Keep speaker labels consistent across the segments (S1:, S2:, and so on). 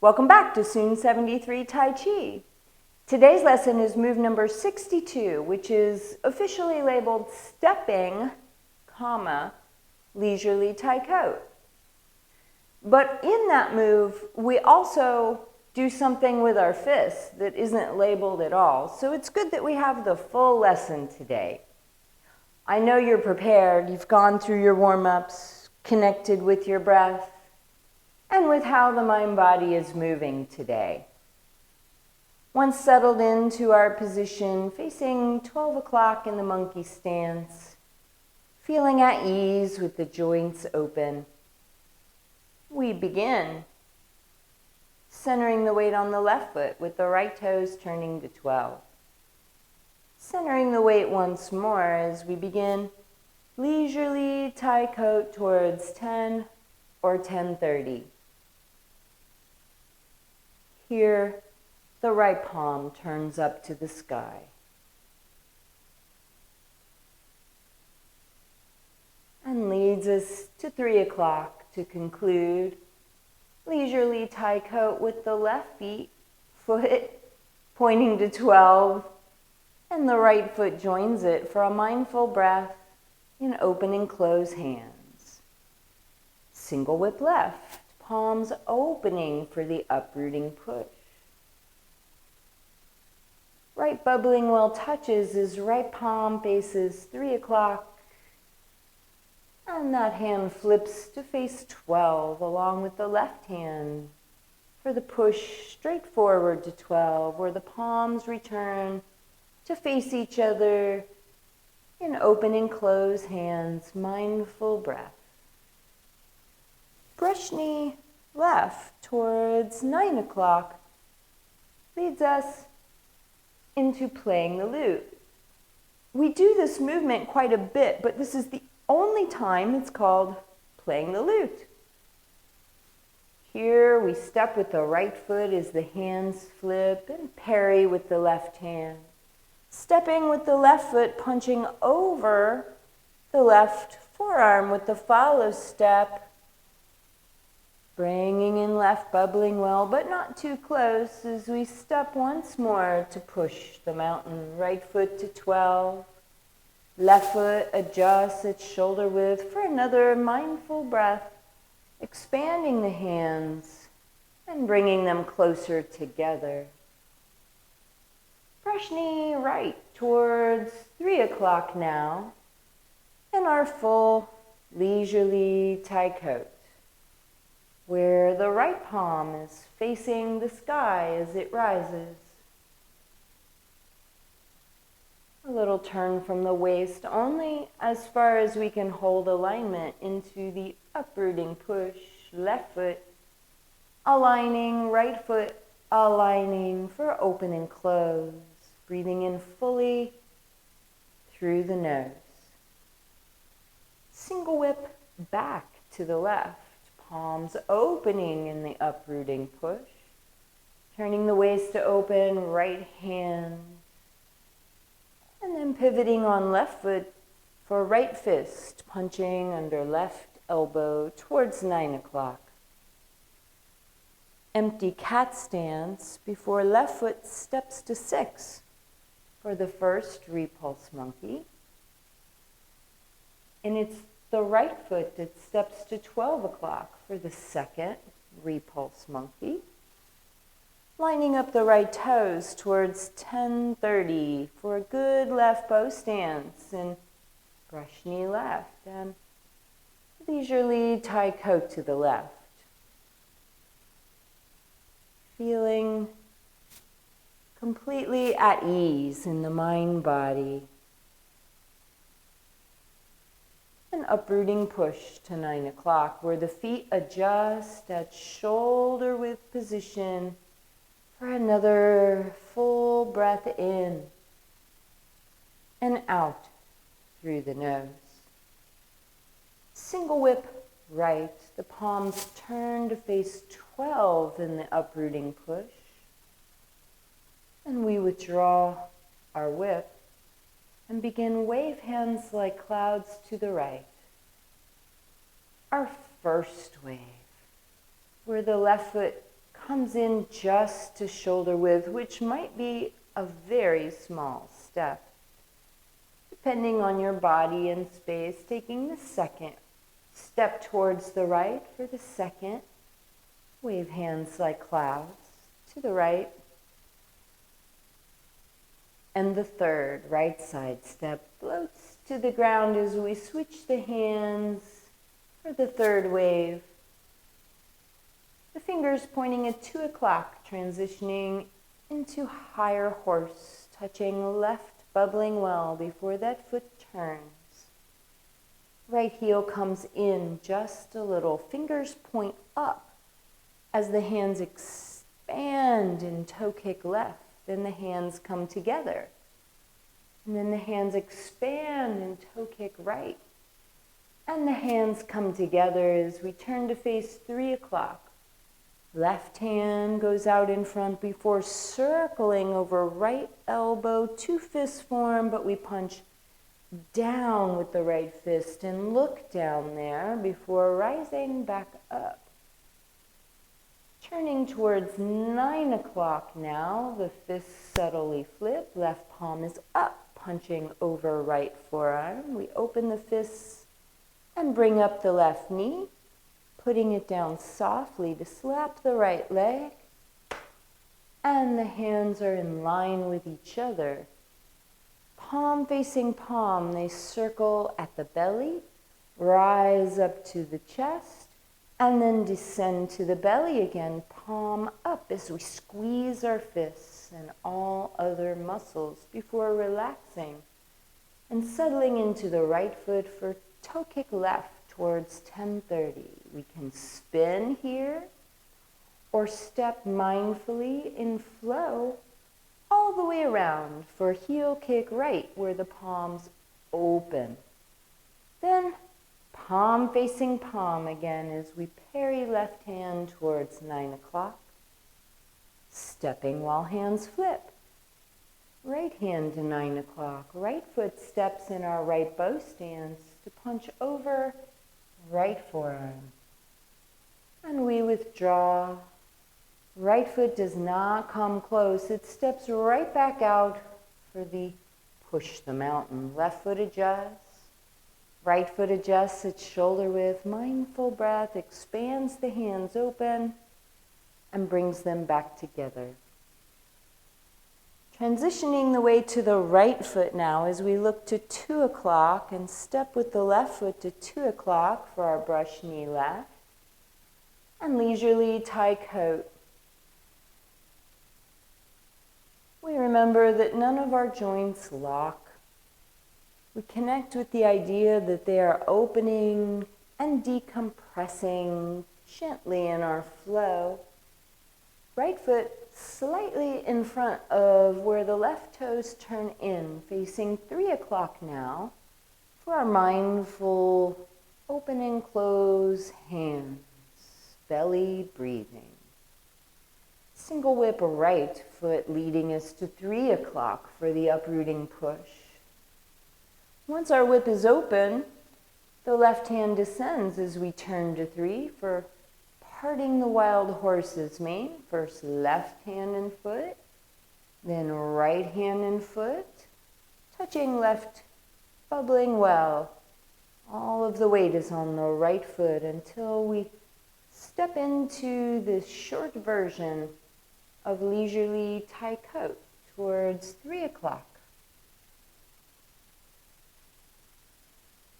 S1: Welcome back to Soon 73 Tai Chi. Today's lesson is move number 62, which is officially labeled stepping, leisurely Tai Coat. But in that move, we also do something with our fists that isn't labeled at all. So it's good that we have the full lesson today. I know you're prepared. You've gone through your warm-ups, connected with your breath, and with how the mind-body is moving today. Once settled into our position, facing 12 o'clock in the monkey stance, feeling at ease with the joints open, we begin. Centering the weight on the left foot with the right toes turning to 12. Centering the weight once more as we begin leisurely Tai Coat towards 10 or 10:30. Here, the right palm turns up to the sky. And leads us to 3 o'clock to conclude leisurely Tai Coat with the left foot pointing to 12, and the right foot joins it for a mindful breath in open and close hands. Single whip left, palms opening for the uprooting push. Right bubbling well touches as right palm faces 3 o'clock, and that hand flips to face 12 along with the left hand for the push straight forward to 12, where the palms return to face each other in open and close hands, mindful breath. Brush knee left towards 9 o'clock leads us into playing the lute. We do this movement quite a bit, but this is the only time it's called playing the lute. Here we step with the right foot as the hands flip and parry with the left hand. Stepping with the left foot, punching over the left forearm with the follow step. Bringing in left bubbling well, but not too close as we step once more to push the mountain. Right foot to 12. Left foot adjusts its shoulder width for another mindful breath, expanding the hands and bringing them closer together. Brush knee right towards 3 o'clock now, and our full leisurely Tai Coat, where the right palm is facing the sky as it rises. A little turn from the waist, only as far as we can hold alignment into the uprooting push. Left foot aligning, right foot aligning for open and close. Breathing in fully through the nose. Single whip back to the left. Palms opening in the uprooting push. Turning the waist to open, right hand. And then pivoting on left foot for right fist, punching under left elbow towards 9 o'clock. Empty cat stance before left foot steps to 6 for the first repulse monkey. And it's the right foot that steps to 12 o'clock for the second repulse monkey. Lining up the right toes towards 10:30 for a good left bow stance, and brush knee left and leisurely Tai Coat to the left. Feeling completely at ease in the mind-body. An uprooting push to 9 o'clock, where the feet adjust at shoulder width position for another full breath in and out through the nose. Single whip right, the palms turn to face 12 in the uprooting push. And we withdraw our whip and begin wave hands like clouds to the right. Our first wave, where the left foot comes in just to shoulder width, which might be a very small step. Depending on your body and space, taking the second step towards the right for the second. Wave hands like clouds to the right. And the third, right side step, floats to the ground as we switch the hands for the third wave. The fingers pointing at 2 o'clock, transitioning into higher horse, touching left bubbling well before that foot turns. Right heel comes in just a little. Fingers point up as the hands expand in toe kick left. Then the hands come together. And then the hands expand in toe kick right. And the hands come together as we turn to face 3 o'clock. Left hand goes out in front before circling over right elbow, 2 fists form, but we punch down with the right fist and look down there before rising back up. Turning towards 9 o'clock now, the fists subtly flip, left palm is up, punching over right forearm. We open the fists and bring up the left knee, putting it down softly to slap the right leg, and the hands are in line with each other. Palm facing palm, they circle at the belly, rise up to the chest, and then descend to the belly again, palm up as we squeeze our fists and all other muscles before relaxing and settling into the right foot for toe kick left towards 10:30. We can spin here or step mindfully in flow all the way around for heel kick right where the palms open. Then palm facing palm again as we parry left hand towards 9 o'clock. Stepping while hands flip. Right hand to 9 o'clock. Right foot steps in our right bow stance to punch over right forearm. And we withdraw. Right foot does not come close. It steps right back out for the push the mountain. Left foot adjusts. Right foot adjusts its shoulder width. Mindful breath expands the hands open and brings them back together. Transitioning the way to the right foot now as we look to 2 o'clock and step with the left foot to 2 o'clock for our brush knee left. And leisurely tie coat. We remember that none of our joints lock. We connect with the idea that they are opening and decompressing gently in our flow. Right foot slightly in front of where the left toes turn in, facing 3 o'clock now for our mindful open and close hands, belly breathing. Single whip right foot leading us to 3 o'clock for the uprooting push. Once our whip is open, the left hand descends as we turn to 3 for parting the wild horse's mane. First left hand and foot, then right hand and foot, touching left, bubbling well. All of the weight is on the right foot until we step into this short version of leisurely tie coat towards 3 o'clock.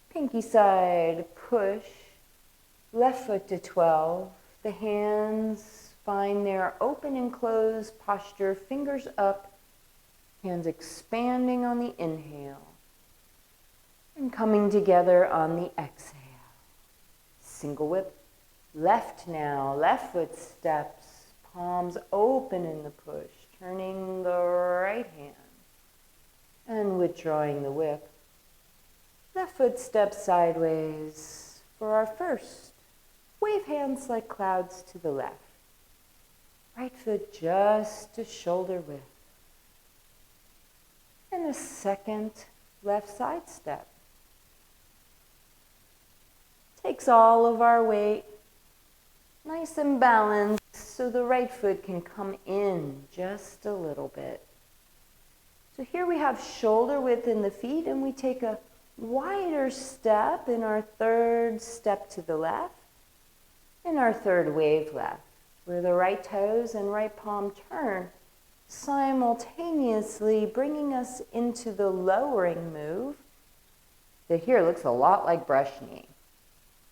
S1: Pinky side push, left foot to 12. The hands find their open and closed posture, fingers up, hands expanding on the inhale and coming together on the exhale. Single whip, left now, left foot steps, palms open in the push, turning the right hand and withdrawing the whip. Left foot steps sideways for our first. Wave hands like clouds to the left. Right foot just to shoulder width. And a second left side step. Takes all of our weight, nice and balanced, so the right foot can come in just a little bit. So here we have shoulder width in the feet, and we take a wider step in our third step to the left, in our third wave left, where the right toes and right palm turn, simultaneously bringing us into the lowering move that here looks a lot like brush knee.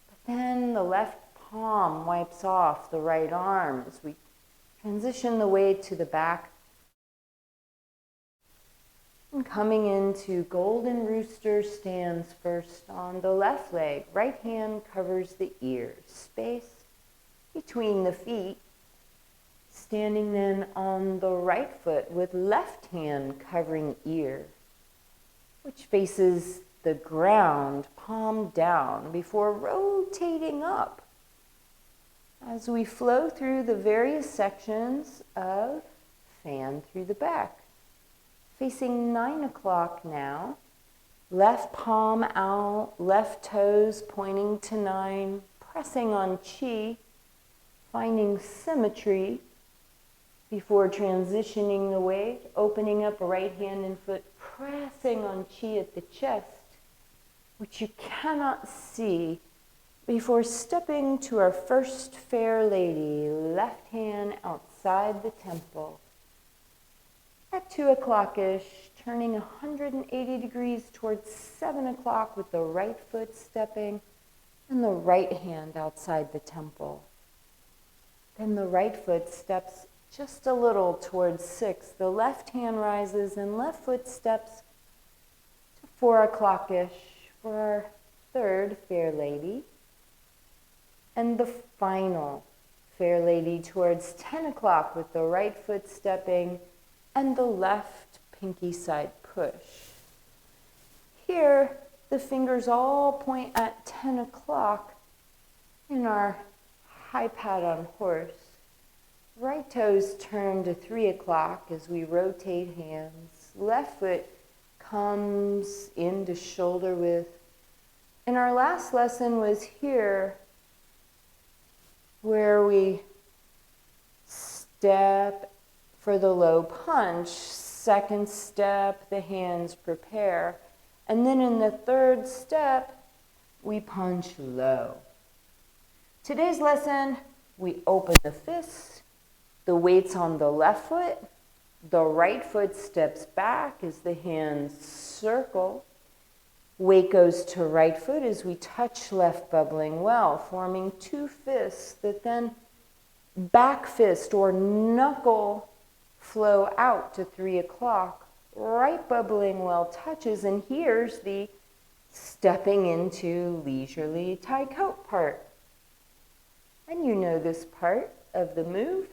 S1: But then the left palm wipes off the right arm as we transition the weight to the back. And coming into golden rooster stands first on the left leg. Right hand covers the ears. Space between the feet. Standing then on the right foot with left hand covering ear, which faces the ground, palm down, before rotating up as we flow through the various sections of fan through the back. Facing 9 o'clock now, left palm out, left toes pointing to 9, pressing on chi, finding symmetry before transitioning the weight, opening up right hand and foot, pressing on chi at the chest, which you cannot see, before stepping to our first fair lady, left hand outside the temple. At 2 o'clock-ish, turning 180 degrees towards 7 o'clock with the right foot stepping and the right hand outside the temple. Then the right foot steps just a little towards 6. The left hand rises and left foot steps to 4 o'clock-ish for our third fair lady. And the final fair lady towards 10 o'clock with the right foot stepping and the left pinky side push. Here, the fingers all point at 10 o'clock in our high pad on horse. Right toes turn to 3 o'clock as we rotate hands. Left foot comes into shoulder width. And our last lesson was here, where we step for the low punch. Second step, the hands prepare. And then in the third step, we punch low. Today's lesson, we open the fists, the weight's on the left foot, the right foot steps back as the hands circle. Weight goes to right foot as we touch left bubbling well, forming two fists that then back fist or knuckle flow out to 3 o'clock. Right bubbling well touches, and here's the stepping into leisurely Tai coat part. And you know this part of the move,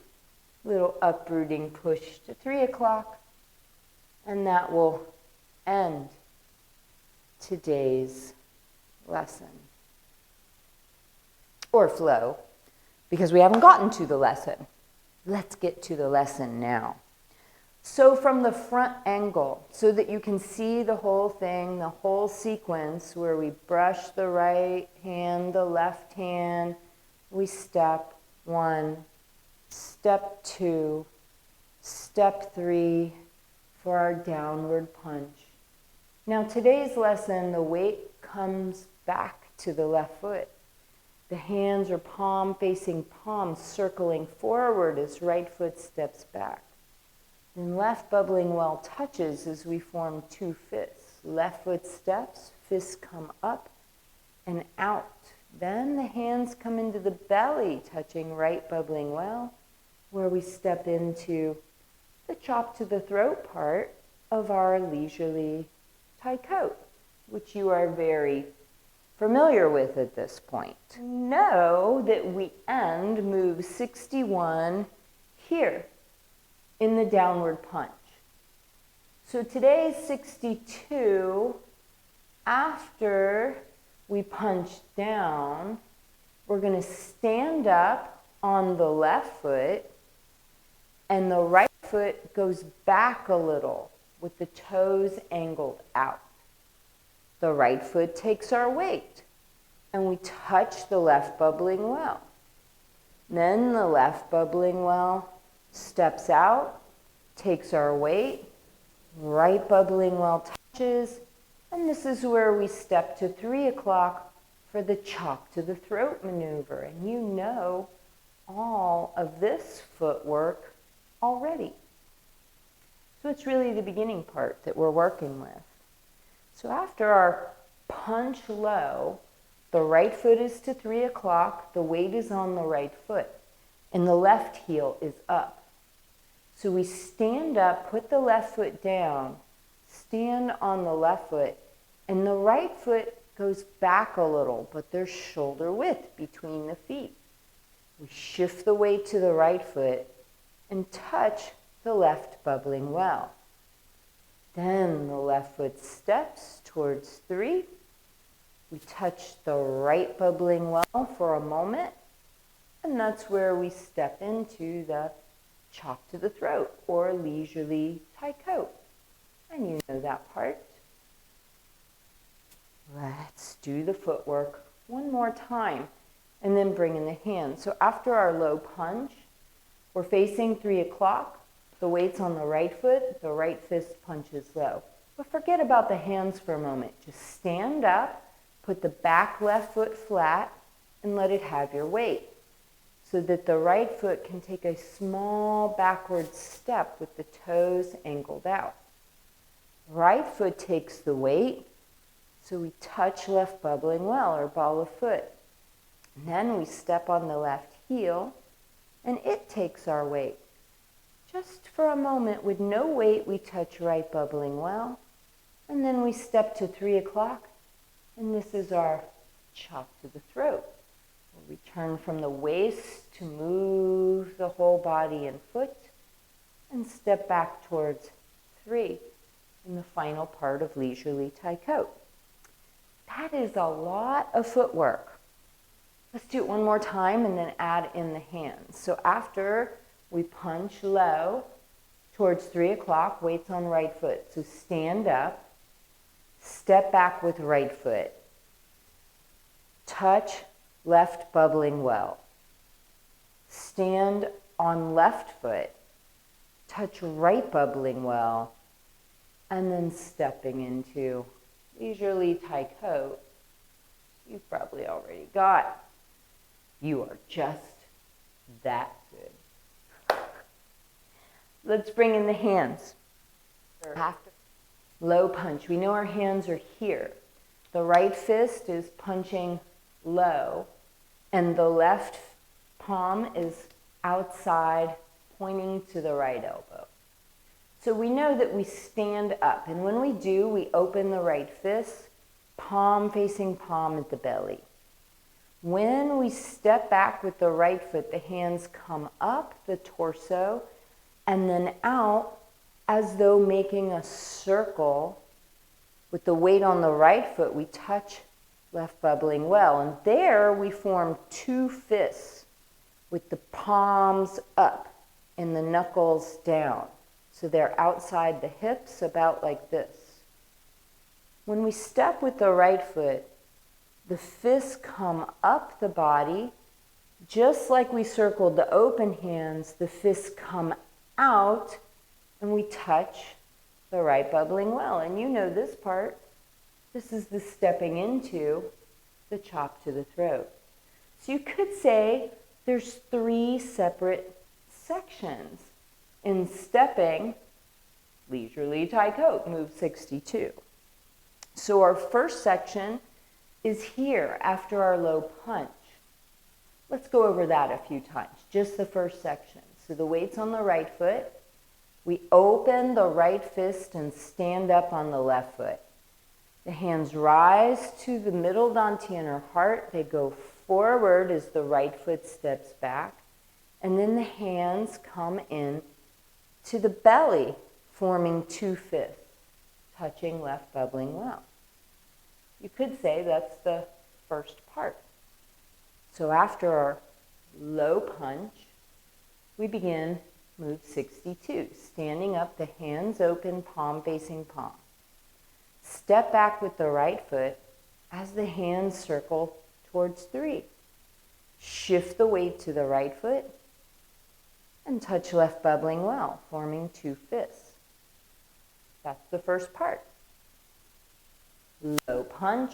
S1: little uprooting push to 3 o'clock, and that will end today's lesson. Or flow, because we haven't gotten to the lesson. Let's get to the lesson now. So from the front angle, so that you can see the whole thing, the whole sequence, where we brush the right hand, the left hand, we step 1, step 2, step 3 for our downward punch. Now today's lesson, the weight comes back to the left foot. The hands are palm facing palm, circling forward as right foot steps back. Then left bubbling well touches as we form two fists. Left foot steps, fists come up and out. Then the hands come into the belly, touching right bubbling well, where we step into the chop to the throat part of our leisurely Tai coat, which you are very familiar with at this point. Know that we end move 61 here in the downward punch. So today's 62, after we punch down, we're going to stand up on the left foot, and the right foot goes back a little with the toes angled out. The right foot takes our weight, and we touch the left bubbling well. Then the left bubbling well steps out, takes our weight, right bubbling well touches, and this is where we step to 3 o'clock for the chop to the throat maneuver. And you know all of this footwork already. So it's really the beginning part that we're working with. So after our punch low, the right foot is to 3 o'clock, the weight is on the right foot, and the left heel is up. So we stand up, put the left foot down, stand on the left foot, and the right foot goes back a little, but there's shoulder width between the feet. We shift the weight to the right foot and touch the left bubbling well. Then the left foot steps towards 3. We touch the right bubbling well for a moment, and that's where we step into the chop to the throat or leisurely Tai Chi. And you know that part. Let's do the footwork one more time and then bring in the hands. So after our low punch, we're facing 3 o'clock. The weight's on the right foot, the right fist punches low. But forget about the hands for a moment. Just stand up, put the back left foot flat, and let it have your weight, so that the right foot can take a small backward step with the toes angled out. Right foot takes the weight, so we touch left bubbling well, or ball of foot. And then we step on the left heel, and it takes our weight. Just for a moment, with no weight, we touch right bubbling well, and then we step to 3 o'clock, and this is our chop to the throat. We turn from the waist to move the whole body and foot, and step back towards 3 in the final part of leisurely Tai Chi. That is a lot of footwork. Let's do it one more time and then add in the hands. So after we punch low towards 3 o'clock, weights on right foot. So stand up, step back with right foot, touch left bubbling well, stand on left foot, touch right bubbling well, and then stepping into leisurely Tai Chi. You've probably already got. You are just that good. Let's bring in the hands. After low punch. We know our hands are here. The right fist is punching low, and the left palm is outside, pointing to the right elbow. So we know that we stand up, and when we do, we open the right fist, palm facing palm at the belly. When we step back with the right foot, the hands come up the torso and then out as though making a circle. With the weight on the right foot, we touch left bubbling well. And there we form 2 fists with the palms up and the knuckles down. So they're outside the hips, about like this. When we step with the right foot, the fists come up the body, just like we circled the open hands. The fists come out, and we touch the right bubbling well. And you know this part. This is the stepping into the chop to the throat. So you could say there's 3 separate sections in stepping leisurely Tai Chi, move 62. So our first section is here after our low punch. Let's go over that a few times, just the first section. So the weight's on the right foot. We open the right fist and stand up on the left foot. The hands rise to the middle dantian or heart. They go forward as the right foot steps back. And then the hands come in to the belly, forming 2 fists, touching left bubbling well. You could say that's the first part. So after our low punch, we begin move 62, standing up, the hands open, palm facing palm. Step back with the right foot as the hands circle towards 3. Shift the weight to the right foot and touch left bubbling well, forming two fists. That's the first part. Low punch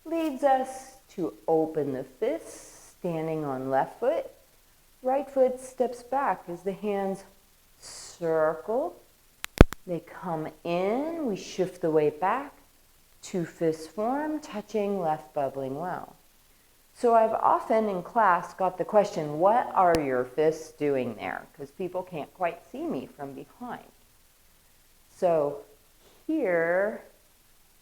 S1: leads us to open the fist, standing on left foot. Right foot steps back as the hands circle. They come in, we shift the weight back. Two fists form, touching left bubbling well. So I've often in class got the question, what are your fists doing there? Because people can't quite see me from behind. So here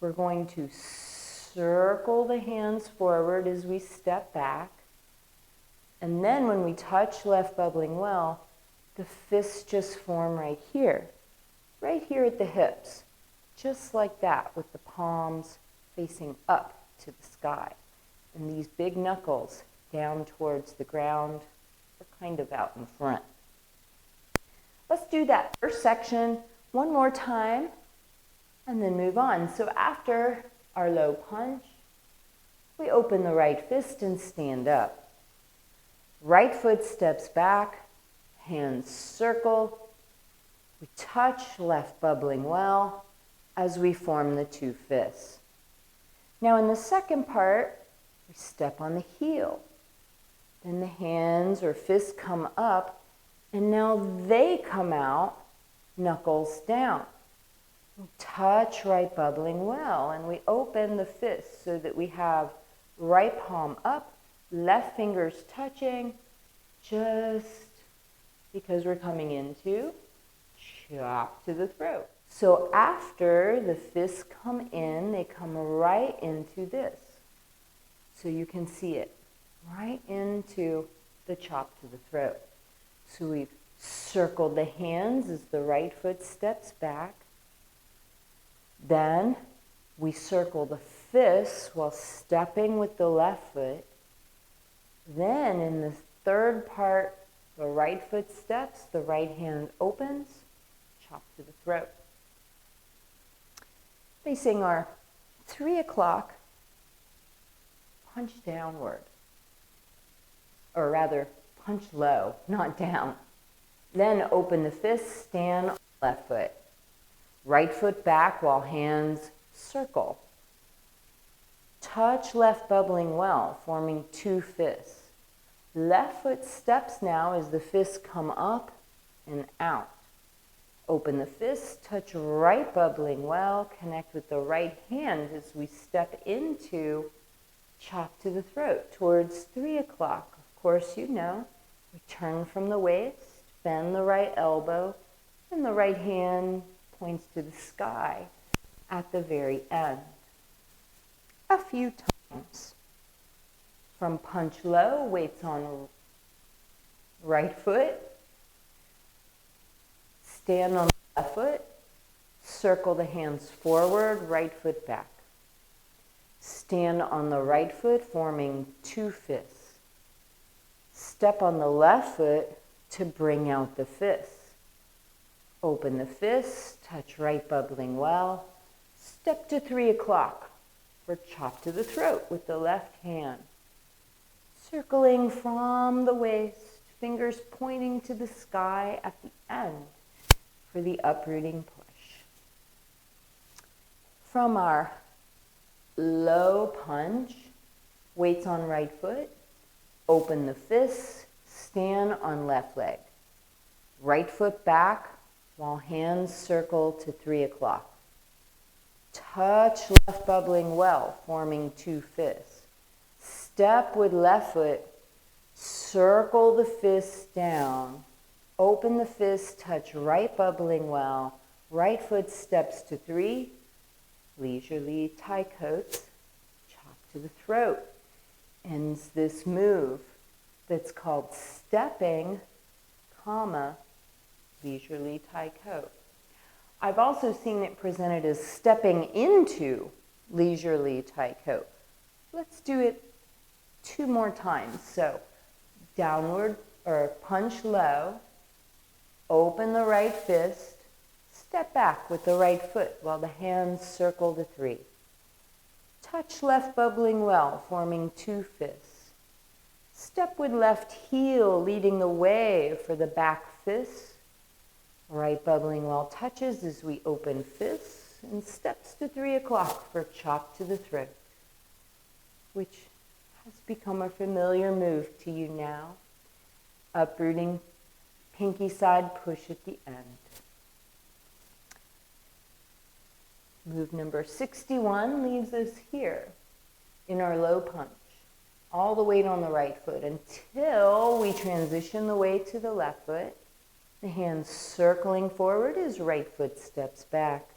S1: we're going to circle the hands forward as we step back. And then when we touch left bubbling well, the fists just form right here at the hips, just like that, with the palms facing up to the sky. And these big knuckles down towards the ground or kind of out in front. Let's do that first section one more time and then move on. So after our low punch, we open the right fist and stand up. Right foot steps back, hands circle. We touch left bubbling well as we form the two fists. Now in the second part, we step on the heel. Then the hands or fists come up, and now they come out, knuckles down. We touch right bubbling well, and we open the fist so that we have right palm up, left fingers touching, just because we're coming into chop to the throat. So after the fists come in, they come right into this. So you can see it right into the chop to the throat. So we've circled the hands as the right foot steps back. Then we circle the fists while stepping with the left foot. Then in the third part, the right foot steps, the right hand opens, chop to the throat. Facing our 3 o'clock, punch downward. Or rather, punch low, not down. Then open the fist, stand on the left foot. Right foot back while hands circle. Touch left bubbling well, forming two fists. Left foot steps now as the fists come up and out. Open the fist, touch right bubbling well, connect with the right hand as we step into chop to the throat towards 3 o'clock. Of course, you know, we turn from the waist, bend the right elbow, and the right hand points to the sky at the very end. A few times. From punch low, weights on right foot, stand on the left foot, circle the hands forward, right foot back. Stand on the right foot, forming two fists. Step on the left foot to bring out the fists. Open the fists, touch right bubbling well. Step to 3 o'clock for chop to the throat with the left hand. Circling from the waist, fingers pointing to the sky at the end for the uprooting push. From our low punch, weights on right foot, open the fists, stand on left leg. Right foot back while hands circle to 3 o'clock. Touch left bubbling well, forming two fists. Step with left foot, circle the fists down, open the fists, touch right bubbling well, right foot steps to 3, leisurely Tai Coats, chop to the throat. Ends this move that's called stepping, comma, leisurely Tai Coat. I've also seen it presented as stepping into leisurely Tai Coat. Let's do it 2 more times. So downward or punch low, open the right fist, step back with the right foot while the hands circle to 3. Touch left bubbling well, forming two fists. Step with left heel leading the way for the back fist. Right bubbling well touches as we open fists, and steps to 3 o'clock for chop to the throat, which has become a familiar move to you now. Uprooting pinky side push at the end. Move number 61 leaves us here in our low punch. All the weight on the right foot until we transition the weight to the left foot. The hands circling forward as right foot steps back.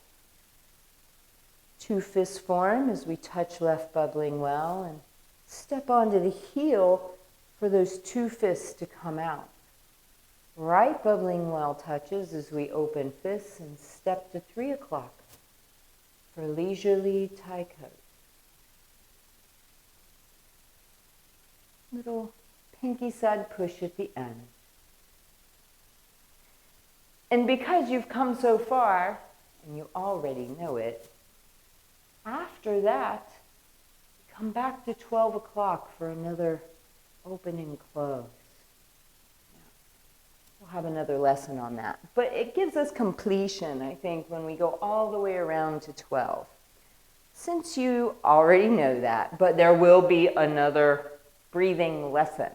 S1: Two fists form as we touch left bubbling well and step onto the heel for those two fists to come out. Right bubbling well touches as we open fists and step to 3 o'clock for leisurely Tai Chi. Little pinky side push at the end. And because you've come so far, and you already know it, after that, come back to 12 o'clock for another open and close. We'll have another lesson on that. But it gives us completion, I think, when we go all the way around to 12. Since you already know that, but there will be another breathing lesson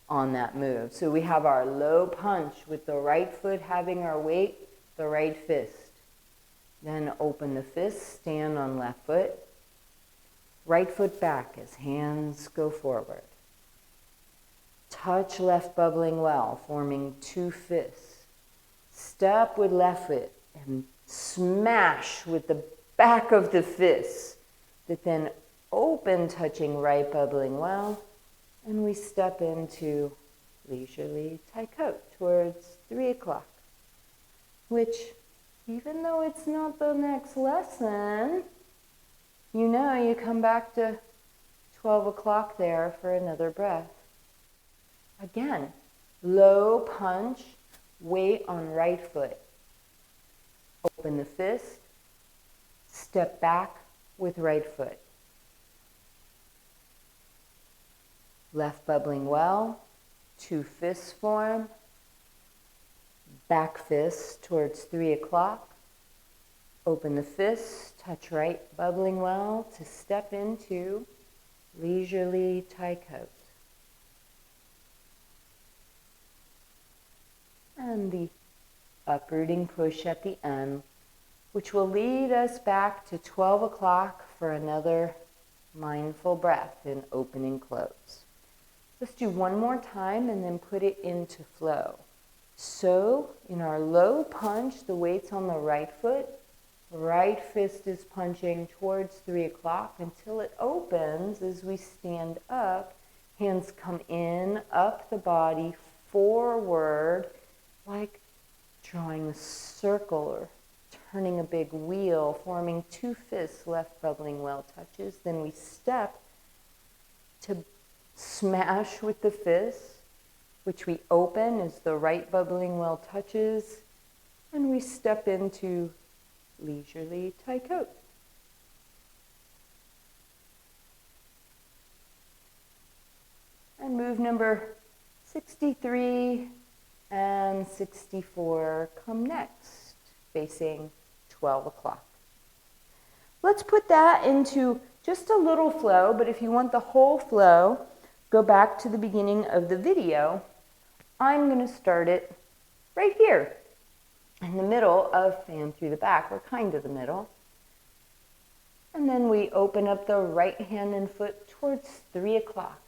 S1: on that move. So we have our low punch with the right foot having our weight, the right fist. Then open the fist, stand on left foot. Right foot back as hands go forward. Touch left bubbling well, forming two fists. Step with left foot and smash with the back of the fist. That then open, touching right bubbling well. And we step into leisurely Tai Chi towards 3 o'clock, which, even though it's not the next lesson, you know you come back to 12 o'clock there for another breath. Again, low punch, weight on right foot. Open the fist, step back with right foot. Left bubbling well, two fists form, back fist towards 3 o'clock, open the fist, touch right bubbling well to step into leisurely Tai Chi. And the uprooting push at the end, which will lead us back to 12 o'clock for another mindful breath in open and close. Let's do one more time and then put it into flow. So in our low punch, the weight's on the right foot. Right fist is punching towards 3 o'clock until it opens as we stand up. Hands come in, up the body, forward, like drawing a circle or turning a big wheel, forming two fists, left bubbling well touches. Then we step to smash with the fist, which we open as the right bubbling well touches, and we step into leisurely Tai Chi. And move number 63 and 64 come next, facing 12 o'clock. Let's put that into just a little flow, but if you want the whole flow, go back to the beginning of the video. I'm going to start it right here in the middle of fan through the back, or kind of the middle. And then we open up the right hand and foot towards 3 o'clock.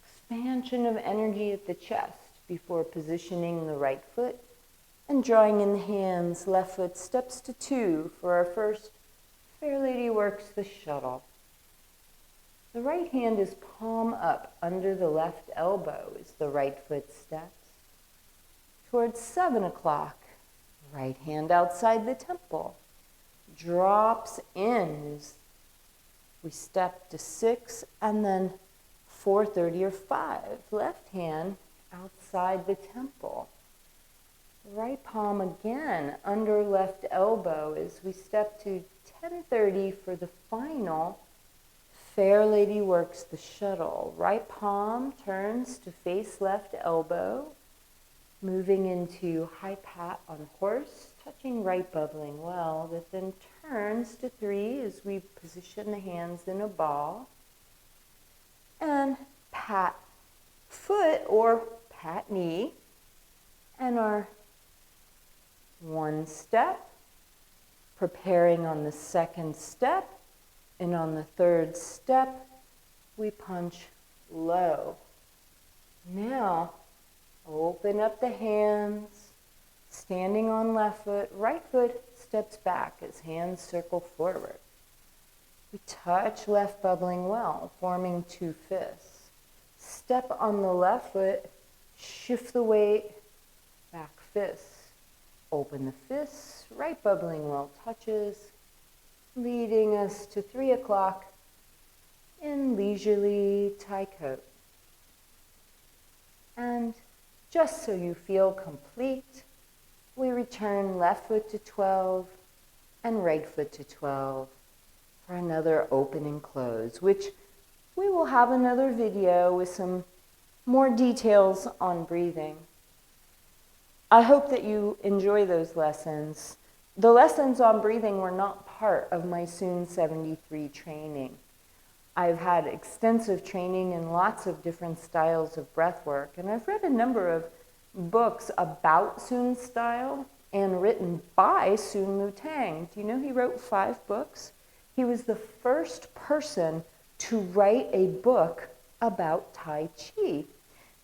S1: Expansion of energy at the chest before positioning the right foot and drawing in the hands. Left foot steps to 2 for our first Fair Lady works the shuttle. The right hand is palm up under the left elbow as the right foot steps. Towards 7 o'clock, right hand outside the temple. Drops in as we step to 6, and then 4:30 or 5. Left hand outside the temple. Right palm again under left elbow as we step to 10:30 for the final Fair lady works the shuttle. Right palm turns to face left elbow, moving into high pat on horse, touching right bubbling well, that then turns to 3 as we position the hands in a ball. And pat foot or pat knee. And our 1 step, preparing on the 2nd step, and on the 3rd step, we punch low. Now, open up the hands, standing on left foot, right foot steps back as hands circle forward. We touch left bubbling well, forming 2 fists. Step on the left foot, shift the weight, back fists. Open the fists, right bubbling well touches, leading us to 3 o'clock in leisurely Tai Chi. And just so you feel complete, we return left foot to 12 and right foot to 12 for another open and close, which we will have another video with some more details on breathing. I hope that you enjoy those lessons. The lessons on breathing were not part of my Soon 73 training. I've had extensive training in lots of different styles of breath work, and I've read a number of books about Soon style and written by Soon Lutang. Do you know he wrote 5 books? He was the first person to write a book about Tai Chi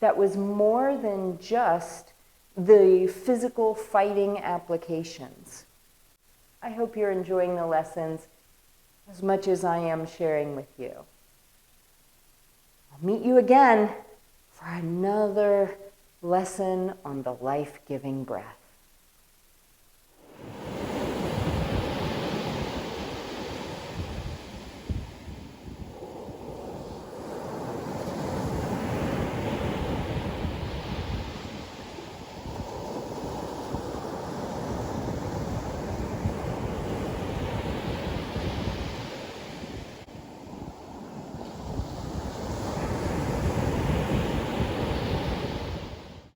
S1: that was more than just the physical fighting applications. I hope you're enjoying the lessons as much as I am sharing with you. I'll meet you again for another lesson on the life-giving breath.